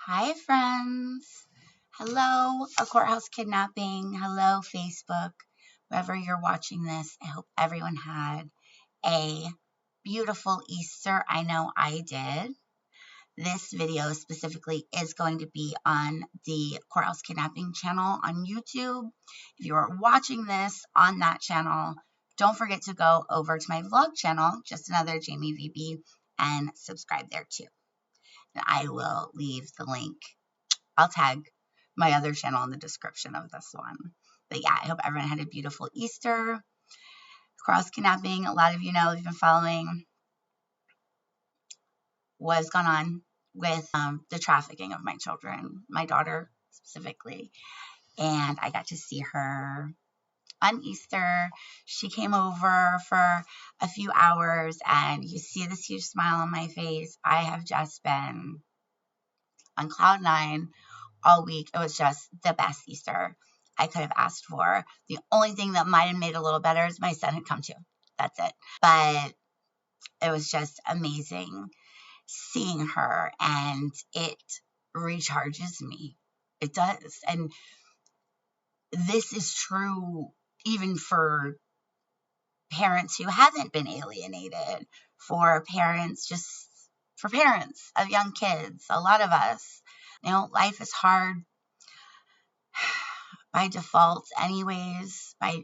Hi, friends. Hello, a courthouse kidnapping. Hello, Facebook. Wherever you're watching this, I hope everyone had a beautiful Easter. I know I did. This video specifically is going to be on the Courthouse Kidnapping channel on YouTube. If you are watching this on that channel, don't forget to go over to my vlog channel, Just Another Jamie VB, and subscribe there too. And I will leave the link. I'll tag my other channel in the description of this one. But yeah, I hope everyone had a beautiful Easter. Cross kidnapping, a lot of you know, if you've been following what's gone on with the trafficking of my children, my daughter specifically. And I got to see her on Easter. She came over for a few hours, and you see this huge smile on my face. I have just been on cloud nine all week. It was just the best Easter I could have asked for. The only thing that might have made it a little better is my son had come too. That's it. But it was just amazing seeing her, and it recharges me. It does. And this is true even for parents who haven't been alienated, for parents of young kids. A lot of us, life is hard by default anyways, by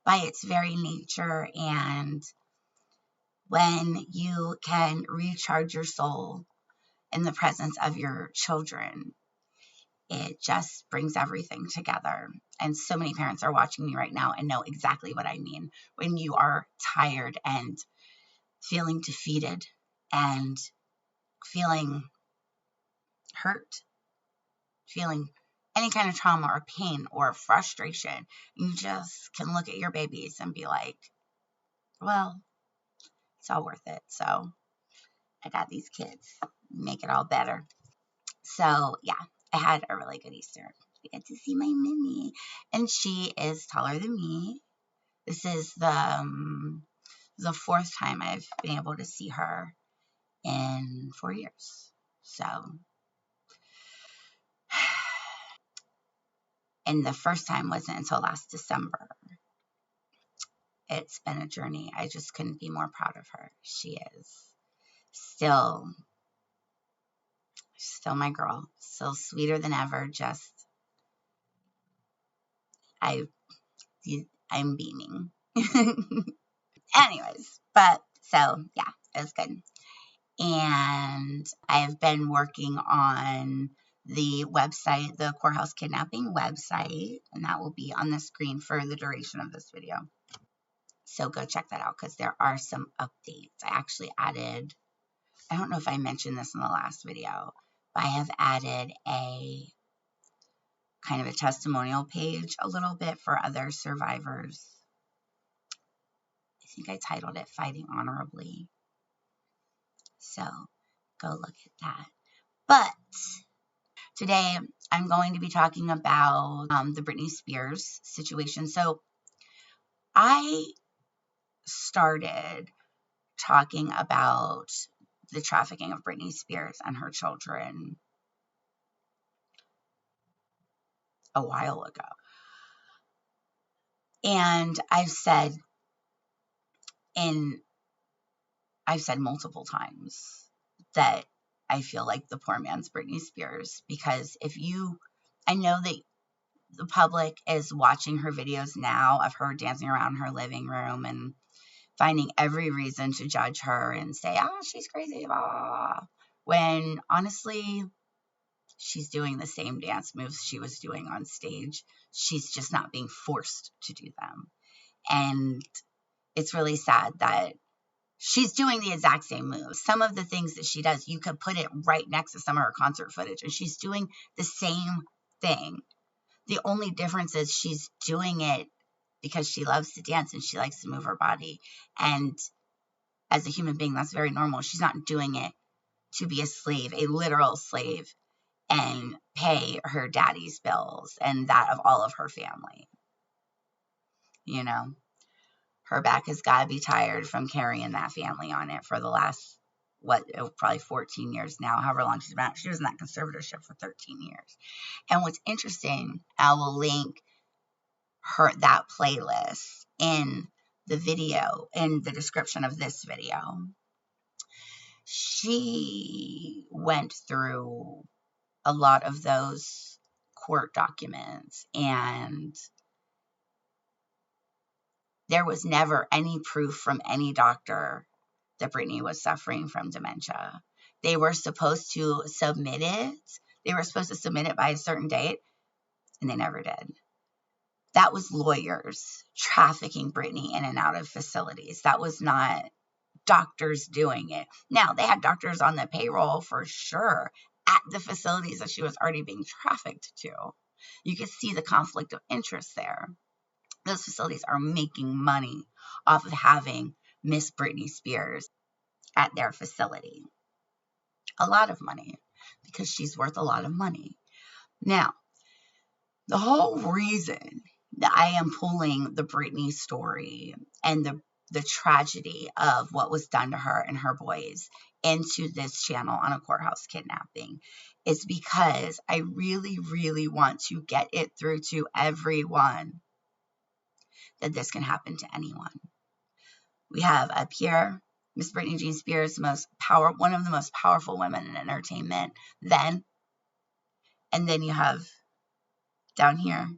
its very nature. And when you can recharge your soul in the presence of your children, it just brings everything together. And so many parents are watching me right now and know exactly what I mean. When you are tired and feeling defeated and feeling hurt, feeling any kind of trauma or pain or frustration, you just can look at your babies and be like, well, it's all worth it. So I got these kids, make it all better. So yeah, I had a really good Easter. We got to see my Minnie, and she is taller than me. This is the fourth time I've been able to see her in 4 years. So, and the first time wasn't until last December. It's been a journey. I just couldn't be more proud of her. She is still my girl, still sweeter than ever. Just, I'm beaming. Anyways, but so yeah, it was good. And I've been working on the website, the Courthouse Kidnapping website, and that will be on the screen for the duration of this video. So go check that out because there are some updates. I actually added, I don't know if I mentioned this in the last video, but I have added a kind of a testimonial page a little bit for other survivors. I think I titled it Fighting Honorably. So go look at that. But today I'm going to be talking about the Britney Spears situation. So I started talking about the trafficking of Britney Spears and her children a while ago. And I've said multiple times that I feel like the poor man's Britney Spears, because I know that the public is watching her videos now of her dancing around her living room and finding every reason to judge her and say, she's crazy, blah. When honestly, she's doing the same dance moves she was doing on stage. She's just not being forced to do them. And it's really sad that she's doing the exact same moves. Some of the things that she does, you could put it right next to some of her concert footage, and she's doing the same thing. The only difference is she's doing it because she loves to dance and she likes to move her body. And as a human being, that's very normal. She's not doing it to be a slave, a literal slave, and pay her daddy's bills and that of all of her family. Her back has got to be tired from carrying that family on it for the last probably 14 years now, however long she's been out. She was in that conservatorship for 13 years. And what's interesting, I will link that playlist in the video, in the description of this video. She went through a lot of those court documents, and there was never any proof from any doctor that Britney was suffering from dementia. They were supposed to submit it. They were supposed to submit it by a certain date, and they never did. That was lawyers trafficking Britney in and out of facilities. That was not doctors doing it. Now, they had doctors on the payroll for sure at the facilities that she was already being trafficked to. You could see the conflict of interest there. Those facilities are making money off of having Miss Britney Spears at their facility. A lot of money, because she's worth a lot of money. Now, the whole reason that I am pulling the Britney story and the tragedy of what was done to her and her boys into this channel on a courthouse kidnapping is because I really, really want to get it through to everyone that this can happen to anyone. We have up here Miss Britney Jean Spears, one of the most powerful women in entertainment then. And then you have down here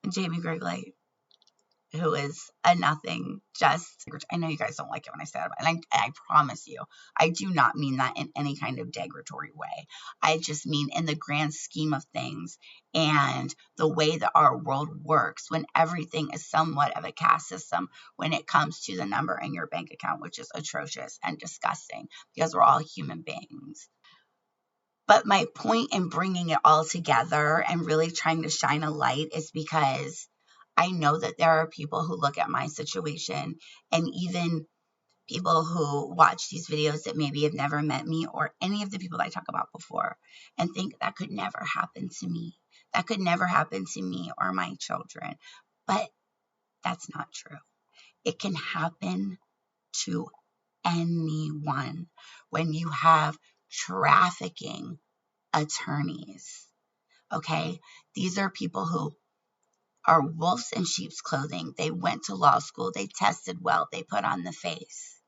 Jamie Gregley, who is a nothing, I know you guys don't like it when I say that, and I promise you, I do not mean that in any kind of derogatory way. I just mean in the grand scheme of things and the way that our world works when everything is somewhat of a caste system when it comes to the number in your bank account, which is atrocious and disgusting because we're all human beings. But my point in bringing it all together and really trying to shine a light is because I know that there are people who look at my situation, and even people who watch these videos that maybe have never met me or any of the people that I talk about before, and think that could never happen to me. That could never happen to me or my children. But that's not true. It can happen to anyone when you have trafficking attorneys. Okay? These are people who are wolves in sheep's clothing. They went to law school. They tested well. They put on the face.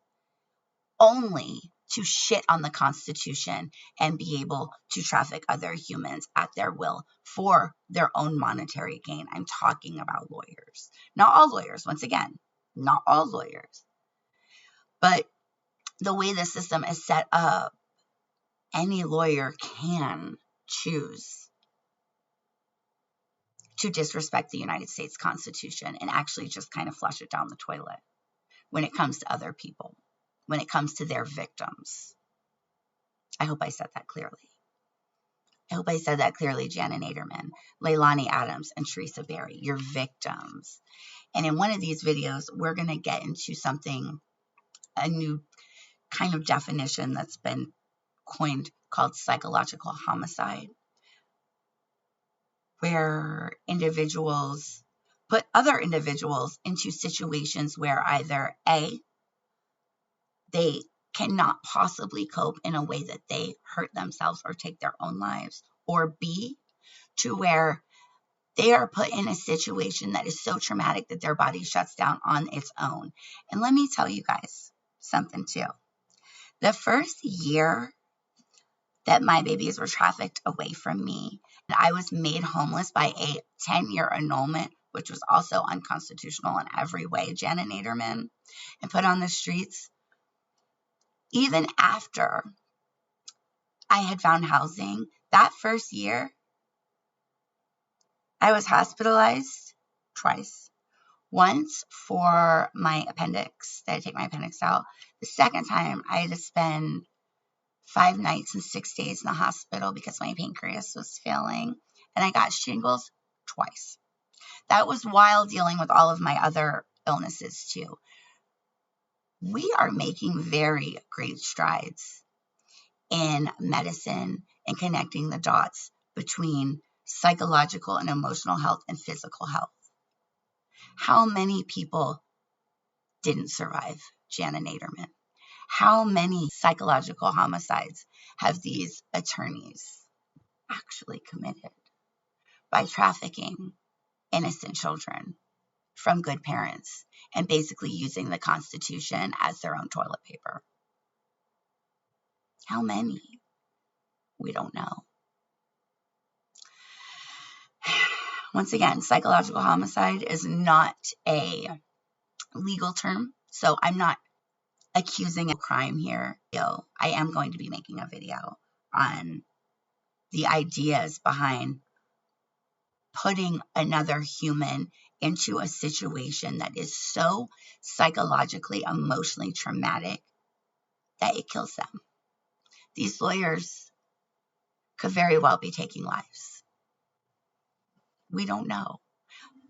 Only to shit on the Constitution and be able to traffic other humans at their will for their own monetary gain. I'm talking about lawyers. Not all lawyers, once again, not all lawyers. But the way the system is set up, any lawyer can choose to disrespect the United States Constitution and actually just kind of flush it down the toilet when it comes to other people, when it comes to their victims. I hope I said that clearly. I hope I said that clearly, Janet Naderman, Leilani Adams, and Teresa Berry, your victims. And in one of these videos, we're going to get into a new kind of definition that's been coined called psychological homicide, where individuals put other individuals into situations where either A, they cannot possibly cope in a way that they hurt themselves or take their own lives, or B, to where they are put in a situation that is so traumatic that their body shuts down on its own. And let me tell you guys something too. The first year that my babies were trafficked away from me, and I was made homeless by a 10-year annulment, which was also unconstitutional in every way, Janet Naderman, and put on the streets. Even after I had found housing, that first year, I was hospitalized twice. Once for my appendix, that I take my appendix out. The second time, I had to spend 5 nights and 6 days in the hospital because my pancreas was failing, and I got shingles twice. That was while dealing with all of my other illnesses too. We are making very great strides in medicine and connecting the dots between psychological and emotional health and physical health. How many people didn't survive Janet Naderman? How many psychological homicides have these attorneys actually committed by trafficking innocent children from good parents and basically using the Constitution as their own toilet paper? How many? We don't know. Once again, psychological homicide is not a legal term, so I'm not accusing a crime here. I am going to be making a video on the ideas behind putting another human into a situation that is so psychologically, emotionally traumatic that it kills them. These lawyers could very well be taking lives. We don't know.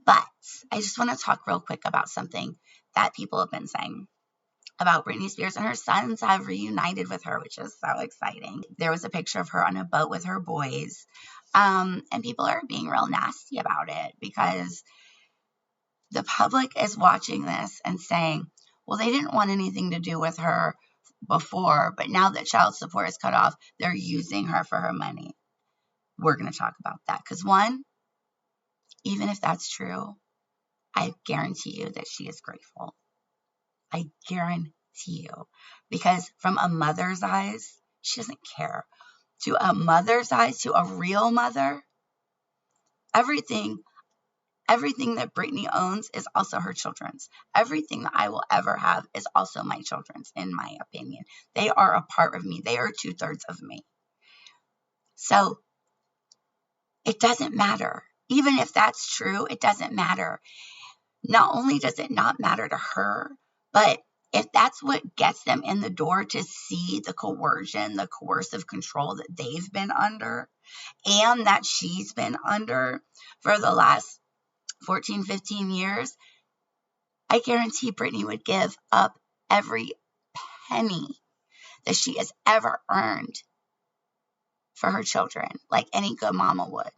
But I just want to talk real quick about something that people have been saying about Britney Spears, and her sons have reunited with her, which is so exciting. There was a picture of her on a boat with her boys, and people are being real nasty about it because the public is watching this and saying, well, they didn't want anything to do with her before, but now that child support is cut off, they're using her for her money. We're going to talk about that because, one, even if that's true, I guarantee you that she is grateful. I guarantee you. Because from a mother's eyes, she doesn't care. To a mother's eyes, to a real mother, everything that Britney owns is also her children's. Everything that I will ever have is also my children's, in my opinion. They are a part of me. They are 2/3 of me. So it doesn't matter. Even if that's true, it doesn't matter. Not only does it not matter to her, but if that's what gets them in the door to see the coercion, the coercive control that they've been under and that she's been under for the last 14, 15 years, I guarantee Britney would give up every penny that she has ever earned for her children, like any good mama would.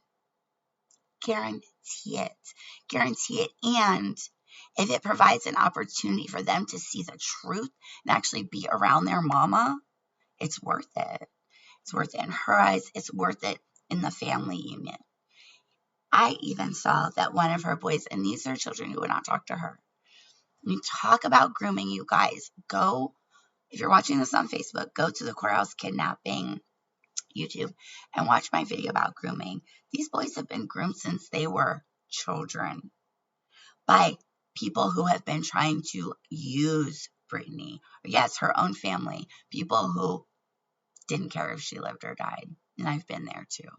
Guarantee it. Guarantee it. And if it provides an opportunity for them to see the truth and actually be around their mama, it's worth it. It's worth it in her eyes. It's worth it in the family union. I even saw that one of her boys, and these are children who would not talk to her. When you talk about grooming, you guys, go, if you're watching this on Facebook, go to the Courthouse Kidnapping YouTube and watch my video about grooming. These boys have been groomed since they were children by people who have been trying to use Britney. Yes, her own family. People who didn't care if she lived or died. And I've been there too.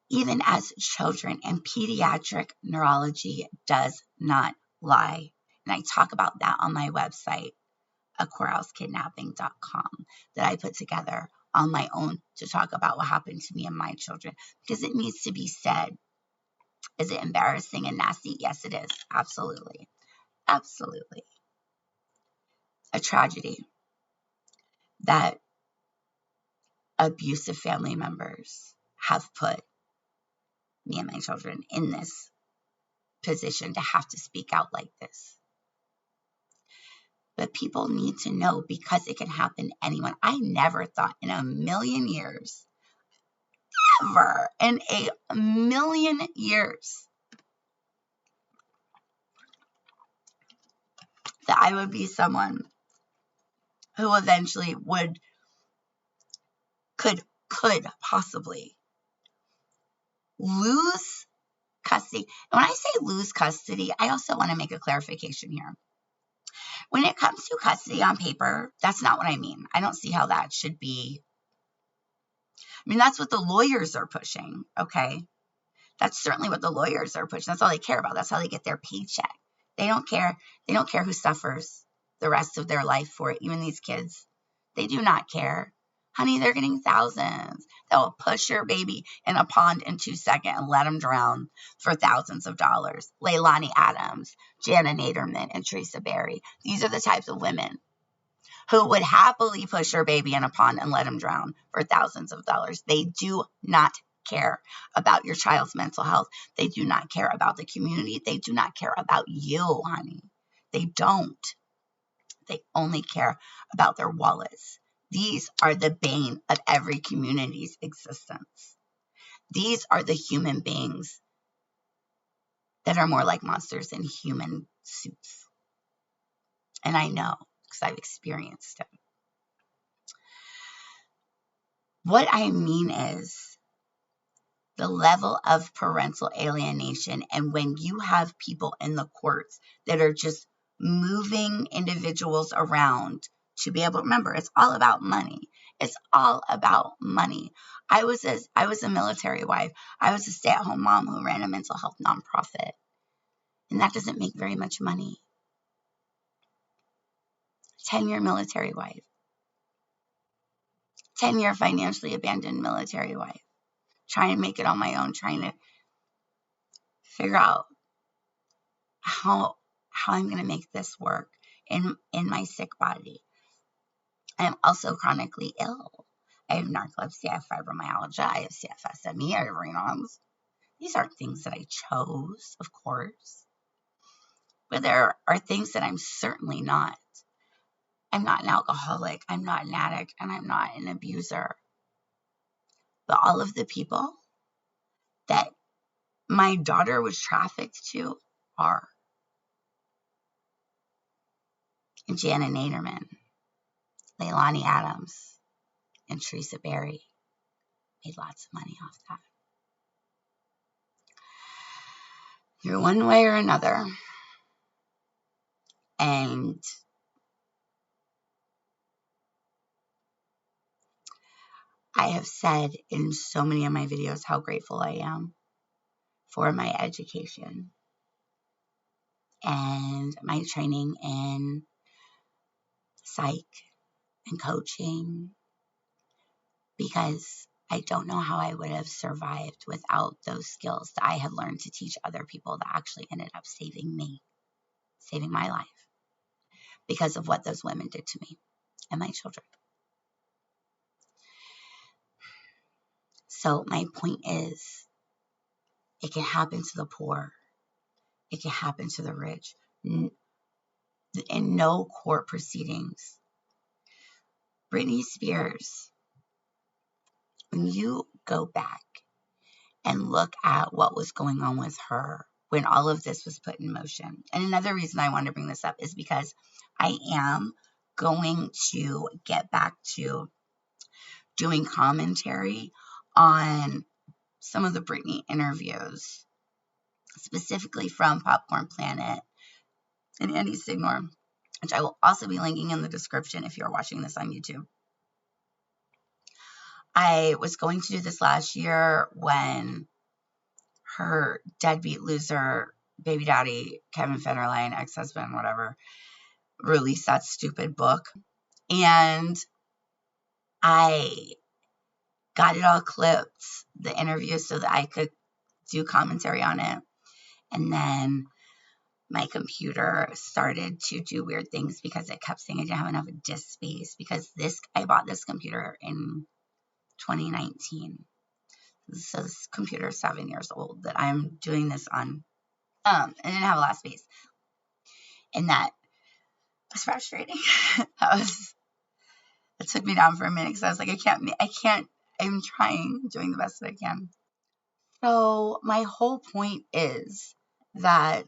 Even as children, and pediatric neurology does not lie. And I talk about that on my website, courthousekidnapping.com, that I put together on my own to talk about what happened to me and my children, because it needs to be said. Is it embarrassing and nasty? Yes, it is. Absolutely. Absolutely. A tragedy that abusive family members have put me and my children in this position to have to speak out like this. But people need to know, because it can happen to anyone. I never thought in a million years, ever in a million years, that I would be someone who eventually could possibly lose custody. And when I say lose custody, I also want to make a clarification here. When it comes to custody on paper, that's not what I mean. I don't see how that should be. I mean, that's what the lawyers are pushing, okay? That's certainly what the lawyers are pushing. That's all they care about. That's how they get their paycheck. They don't care. They don't care who suffers the rest of their life for it. Even these kids, they do not care. Honey, they're getting thousands. They'll push your baby in a pond in 2 seconds and let them drown for thousands of dollars. Leilani Adams, Jana Naderman, and Teresa Berry. These are the types of women who would happily push their baby in a pond and let them drown for thousands of dollars. They do not care about your child's mental health. They do not care about the community. They do not care about you, honey. They don't. They only care about their wallets. These are the bane of every community's existence. These are the human beings that are more like monsters in human suits. And I know because I've experienced it. What I mean is the level of parental alienation, and when you have people in the courts that are just moving individuals around to be able to remember, it's all about money. It's all about money. I was a military wife. I was a stay-at-home mom who ran a mental health nonprofit, and that doesn't make very much money. 10-year military wife. 10-year financially abandoned military wife. Trying to make it on my own, trying to figure out how I'm going to make this work in my sick body. I am also chronically ill. I have narcolepsy, I have fibromyalgia, I have CFSME, I have Raynaud's. These aren't things that I chose, of course. But there are things that I'm certainly not. I'm not an alcoholic, I'm not an addict, and I'm not an abuser. But all of the people that my daughter was trafficked to are. And Janet Naderman, Leilani Adams, and Teresa Berry made lots of money off that. Through one way or another. And I have said in so many of my videos how grateful I am for my education and my training in psych and coaching, because I don't know how I would have survived without those skills that I had learned to teach other people that actually ended up saving me, saving my life, because of what those women did to me and my children. So my point is, it can happen to the poor. It can happen to the rich. In no court proceedings. Britney Spears, when you go back and look at what was going on with her when all of this was put in motion. And another reason I want to bring this up is because I am going to get back to doing commentary on some of the Britney interviews, specifically from Popcorn Planet and Andy Signor, which I will also be linking in the description if you're watching this on YouTube. I was going to do this last year when her deadbeat loser baby daddy, Kevin Federline, ex-husband, whatever, released that stupid book. And I got it all clipped, the interview, so that I could do commentary on it. And then my computer started to do weird things because it kept saying I didn't have enough disk space, because I bought this computer in 2019. So this computer is 7 years old that I'm doing this on. It didn't have a lot of space. And that was frustrating. It took me down for a minute because I was like, I can't, I'm trying, doing the best that I can. So my whole point is that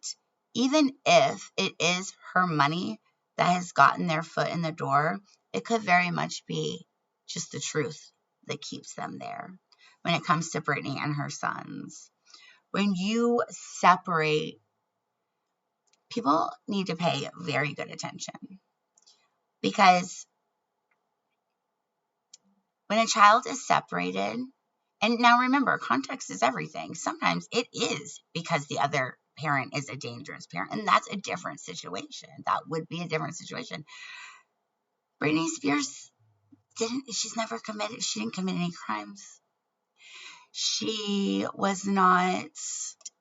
even if it is her money that has gotten their foot in the door, it could very much be just the truth that keeps them there when it comes to Britney and her sons. When you separate, people need to pay very good attention, because when a child is separated, and now remember, context is everything. Sometimes it is because the other parent is a dangerous parent, and that's a different situation. That would be a different situation. Britney Spears she didn't commit any crimes. She was not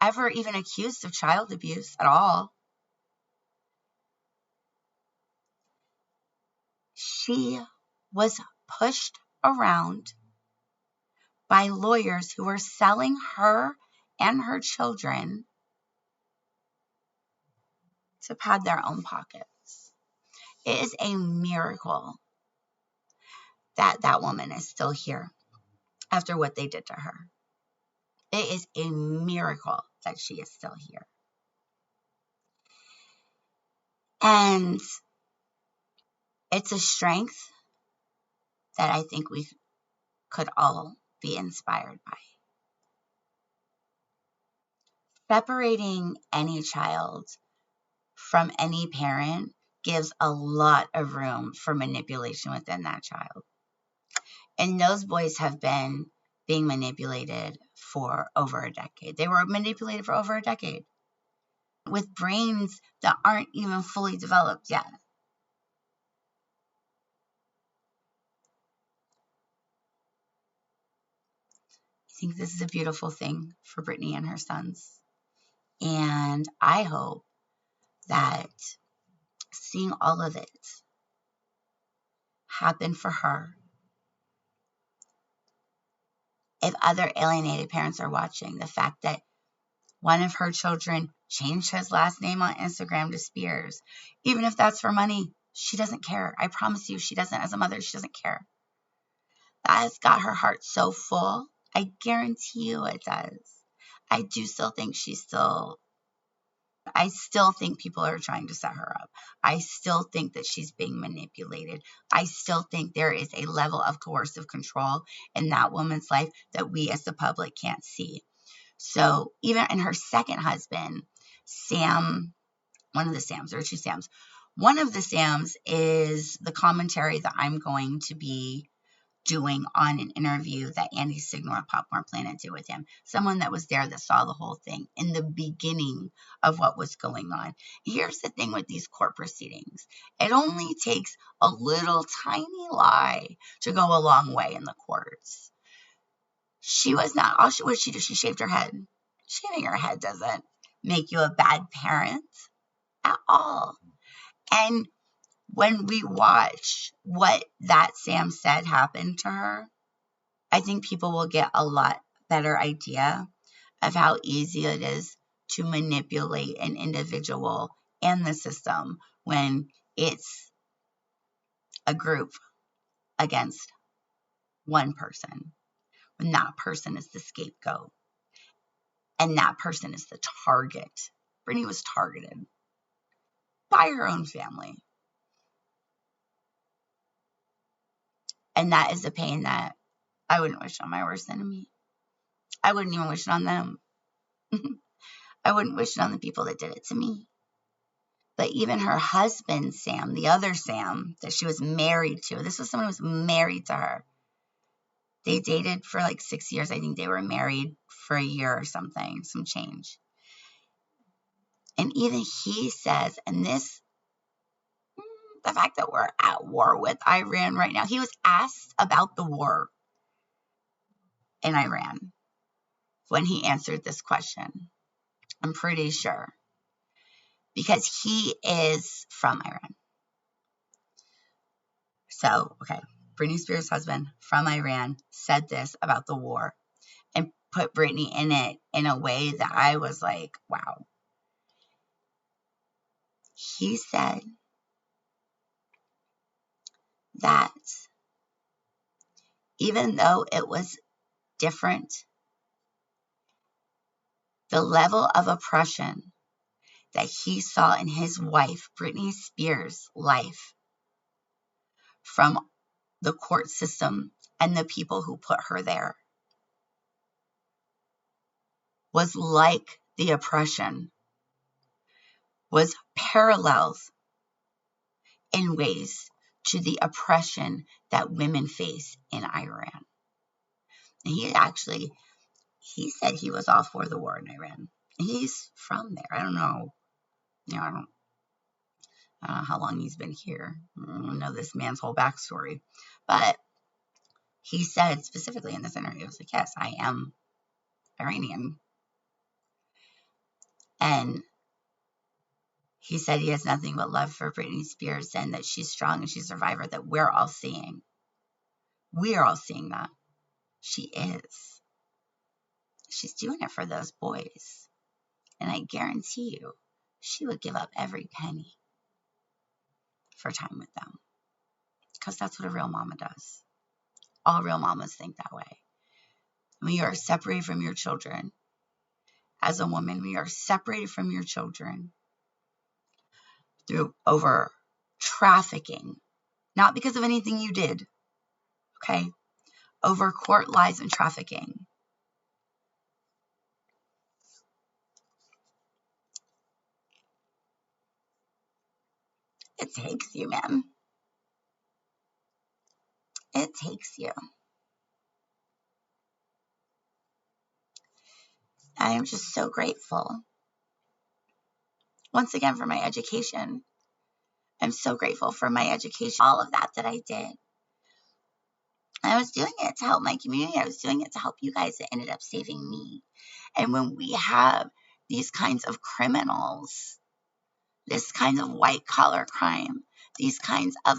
ever even accused of child abuse at all. She was pushed around by lawyers who were selling her and her children to pad their own pockets. It is a miracle that that woman is still here after what they did to her. It is a miracle that she is still here. And it's a strength that I think we could all be inspired by. Separating any child from any parent gives a lot of room for manipulation within that child. And those boys have been being manipulated for over a decade. They were manipulated for over a decade with brains that aren't even fully developed yet. I think this is a beautiful thing for Britney and her sons. And I hope that seeing all of it happen for her, if other alienated parents are watching, the fact that one of her children changed his last name on Instagram to Spears, even if that's for money, she doesn't care. I promise you, she doesn't. As a mother, she doesn't care. That has got her heart so full. I guarantee you it does. I do still think I still think people are trying to set her up. I still think that she's being manipulated. I still think there is a level of coercive control in that woman's life that we as the public can't see. So even in her second husband, Sam, one of the Sams, there are two Sams. One of the Sams is the commentary that I'm going to be doing on an interview that Andy Signor at Popcorn Planet did with him. Someone that was there that saw the whole thing in the beginning of what was going on. Here's the thing with these court proceedings. It only takes a little tiny lie to go a long way in the courts. She was not, what did she do? She shaved her head. Shaving her head doesn't make you a bad parent at all. And when we watch what that Sam said happened to her, I think people will get a lot better idea of how easy it is to manipulate an individual and the system when it's a group against one person, when that person is the scapegoat and that person is the target. Britney was targeted by her own family. And that is a pain that I wouldn't wish on my worst enemy. I wouldn't even wish it on them. I wouldn't wish it on the people that did it to me. But even her husband, Sam, the other Sam that she was married to, this was someone who was married to her. They dated for like 6 years. I think they were married for a year or something, some change. And even he says, and this, the fact that we're at war with Iran right now, he was asked about the war in Iran when he answered this question. I'm pretty sure. Because he is from Iran. So, okay, Britney Spears' husband from Iran said this about the war and put Britney in it in a way that I was like, wow. He said that even though it was different, the level of oppression that he saw in his wife, Britney Spears' life, from the court system and the people who put her there was like the oppression, was parallels in ways to the oppression that women face in Iran. And he said he was all for the war in Iran. He's from there. I don't know. I don't know how long he's been here. I don't know this man's whole backstory. But he said specifically in this interview, he was like, yes, I am Iranian. And he said he has nothing but love for Britney Spears and that she's strong and she's a survivor that we're all seeing. We're all seeing that. She is. She's doing it for those boys. And I guarantee you, she would give up every penny. for time with them. Because that's what a real mama does. All real mamas think that way. When you are separated from your children, as a woman, when you are separated from your children over trafficking, not because of anything you did, okay? Over court lies and trafficking. It takes you, man. It takes you. I am just so grateful. Once again, for my education. I'm so grateful for my education, all of that I did. I was doing it to help my community. I was doing it to help you guys. It ended up saving me. And when we have these kinds of criminals, this kind of white collar crime, these kinds of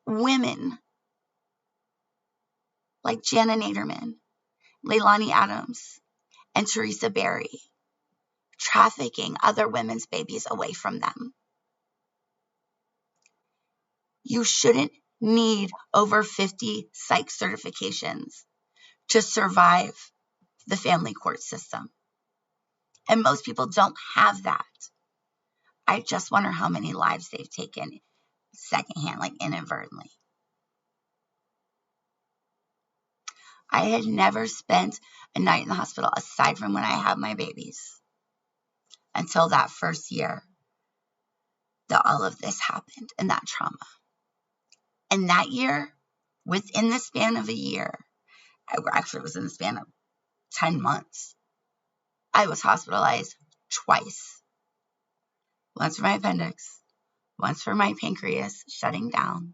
women like Jana Naderman, Leilani Adams, and Teresa Berry, trafficking other women's babies away from them. You shouldn't need over 50 psych certifications to survive the family court system. And most people don't have that. I just wonder how many lives they've taken secondhand, like inadvertently. I had never spent a night in the hospital aside from when I had my babies until that first year that all of this happened and that trauma. And that year, within the span of a year, actually it was in the span of 10 months, I was hospitalized twice. Once for my appendix, once for my pancreas shutting down.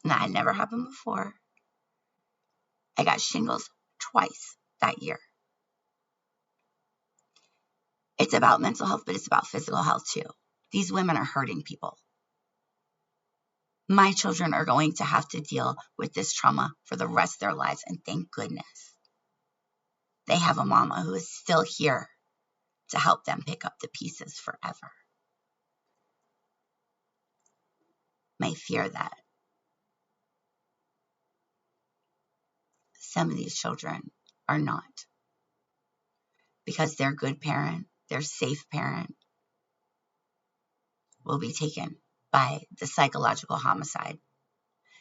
And that had never happened before. I got shingles twice that year. It's about mental health, but it's about physical health too. These women are hurting people. My children are going to have to deal with this trauma for the rest of their lives, and thank goodness they have a mama who is still here to help them pick up the pieces forever. My fear that some of these children are not, because their good parent, their safe parent, will be taken by the psychological homicide.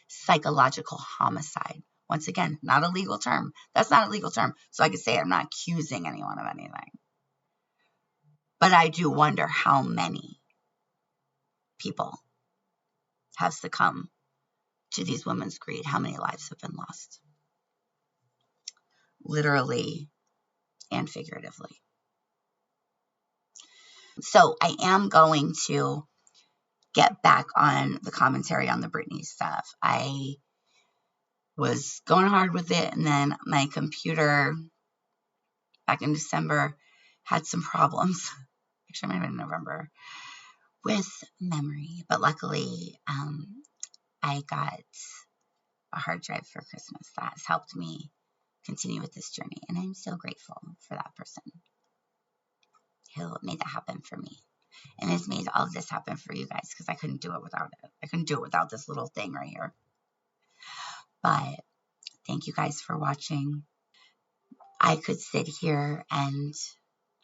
Psychological homicide. Once again, not a legal term. That's not a legal term. So I could say I'm not accusing anyone of anything. But I do wonder how many people have succumbed to these women's greed. How many lives have been lost? Literally and figuratively. So I am going to get back on the commentary on the Britney stuff. I was going hard with it, and then my computer back in December had some problems. Actually, maybe in November with memory, but luckily I got a hard drive for Christmas that has helped me continue with this journey, and I'm so grateful for that person who made that happen for me, and has made all of this happen for you guys, because I couldn't do it without it. I couldn't do it without this little thing right here. But thank you guys for watching. I could sit here and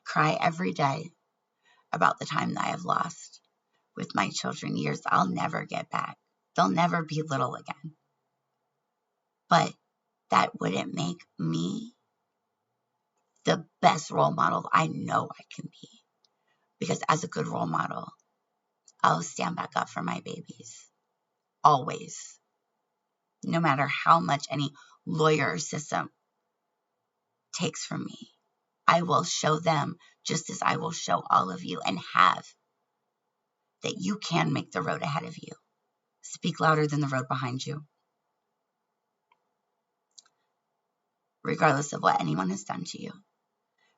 cry every day about the time that I have lost with my children, years I'll never get back. They'll never be little again. But that wouldn't make me the best role model I know I can be. Because as a good role model, I'll stand back up for my babies. Always. No matter how much any lawyer or system takes from me, I will show them, just as I will show all of you and have, that you can make the road ahead of you. Speak louder than the road behind you. Regardless of what anyone has done to you.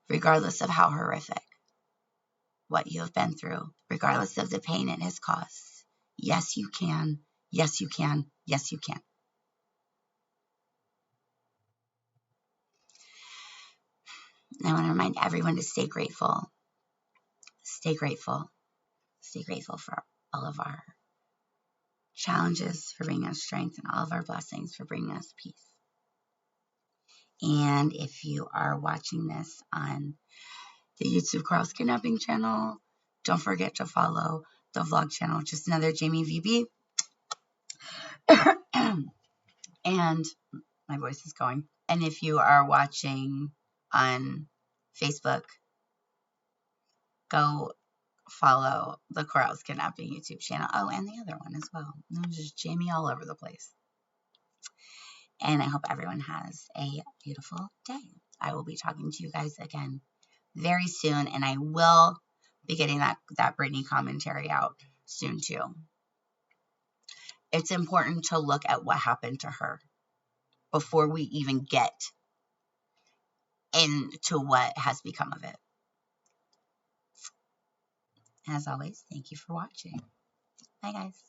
Regardless of how horrific what you have been through. Regardless of the pain it has caused. Yes, you can. Yes, you can. Yes, you can. I want to remind everyone to stay grateful. stay grateful. Stay grateful for all of our challenges, for bringing us strength, and all of our blessings for bringing us peace. And if you are watching this on the YouTube Carl's Kidnapping channel, don't forget to follow the vlog channel, just another Jamie VB. And my voice is going. And if you are watching on Facebook, go follow the Coral's Kidnapping YouTube channel. Oh, and the other one as well. There's just Jamie all over the place. And I hope everyone has a beautiful day. I will be talking to you guys again very soon, and I will be getting that Britney commentary out soon too. It's important to look at what happened to her before we even get into what has become of it. As always, thank you for watching. Bye, guys.